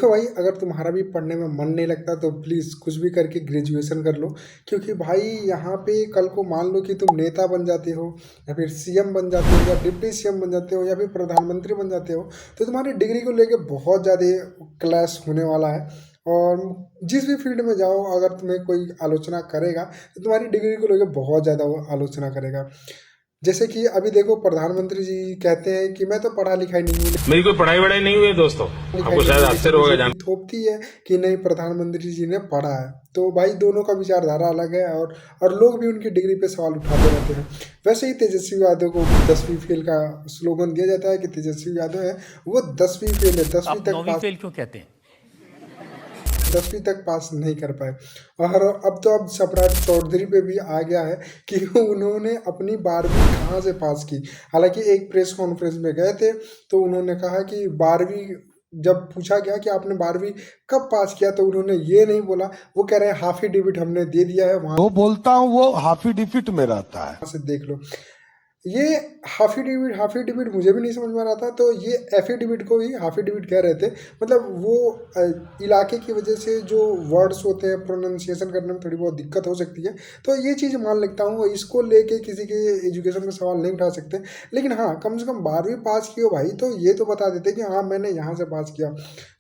तो भाई अगर तुम्हारा भी पढ़ने में मन नहीं लगता तो प्लीज़ कुछ भी करके ग्रेजुएशन कर लो, क्योंकि भाई यहाँ पे कल को मान लो कि तुम नेता बन जाते हो या फिर सीएम बन जाते हो या डिप्टी सीएम बन जाते हो या फिर प्रधानमंत्री बन जाते हो, तो तुम्हारी डिग्री को लेके बहुत ज़्यादा क्लैश होने वाला है। और जिस भी फील्ड में जाओ, अगर तुम्हें कोई आलोचना करेगा तो तुम्हारी डिग्री को लेके बहुत ज़्यादा वो आलोचना करेगा। जैसे कि अभी देखो, प्रधानमंत्री जी कहते हैं कि मैं तो पढ़ा लिखा ही नहीं हूँ, मेरी कोई पढ़ाई वढ़ाई नहीं हुई है दोस्तों, लिखाई आपको नहीं शायद है, लेकिन आश्चर्य होगा बीजेपी थोपती है कि नहीं प्रधानमंत्री जी ने पढ़ा है। तो भाई दोनों का विचारधारा अलग है, और लोग भी उनकी डिग्री पे सवाल उठाते रहते हैं। वैसे ही तेजस्वी यादव को 10वीं फेल का स्लोगन दिया जाता है कि तेजस्वी यादव है वो 10वीं फेल है, 10वीं आप तक 9वीं पास, फेल क्यों कहते हैं? 10वीं तक पास नहीं कर पाए। और अब सम्राट चौधरी पे भी आ गया है कि उन्होंने अपनी 12वीं कहाँ से पास की। हालांकि एक प्रेस कॉन्फ्रेंस में गए थे तो उन्होंने कहा कि 12वीं, जब पूछा गया कि आपने 12वीं कब पास किया तो उन्होंने ये नहीं बोला, वो कह रहे हैं हाफी डिबिट हमने दे दिया है, वहाँ वो बोलता हूँ वो हाफी डिफिट में रहता है। से देख लो। ये हाफी डिबिट मुझे भी नहीं समझ में आ रहा था, तो ये एफिडेविट को ही हाफी डिबिट कह रहे थे। मतलब वो इलाके की वजह से जो वर्ड्स होते हैं प्रोनाउंसिएशन करने में थोड़ी बहुत दिक्कत हो सकती है, तो ये चीज़ मान लेता हूँ। इसको लेके किसी के एजुकेशन में सवाल नहीं उठा सकते, लेकिन हाँ कम से कम 12वीं पास की हो भाई तो ये तो बता देते कि हाँ मैंने यहाँ से पास किया।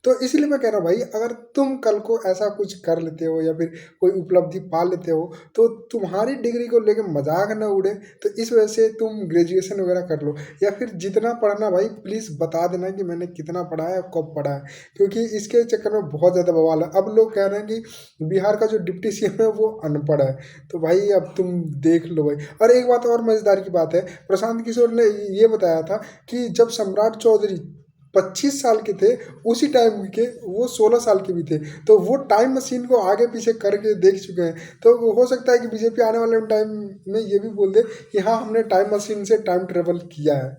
तो इसलिए मैं कह रहा हूँ भाई, अगर तुम कल को ऐसा कुछ कर लेते हो या फिर कोई उपलब्धि पा लेते हो तो तुम्हारी डिग्री को लेकर मजाक न उड़े। तो इस वजह से तुम ग्रेजुएशन वगैरह कर लो, या फिर जितना पढ़ना भाई प्लीज़ बता देना कि मैंने कितना पढ़ा है कब पढ़ा है, क्योंकि इसके चक्कर में बहुत ज़्यादा बवाल है। अब लोग कह रहे हैं कि बिहार का जो डिप्टी सीएम है वो अनपढ़ है। तो भाई अब तुम देख लो भाई। और एक बात और मज़ेदार की बात है, प्रशांत किशोर ने ये बताया था कि जब सम्राट चौधरी 25 साल के थे उसी टाइम के वो 16 साल के भी थे, तो वो टाइम मशीन को आगे पीछे करके देख चुके हैं। तो हो सकता है कि बीजेपी आने वाले टाइम में ये भी बोल दे कि हाँ हमने टाइम मशीन से टाइम ट्रेवल किया है।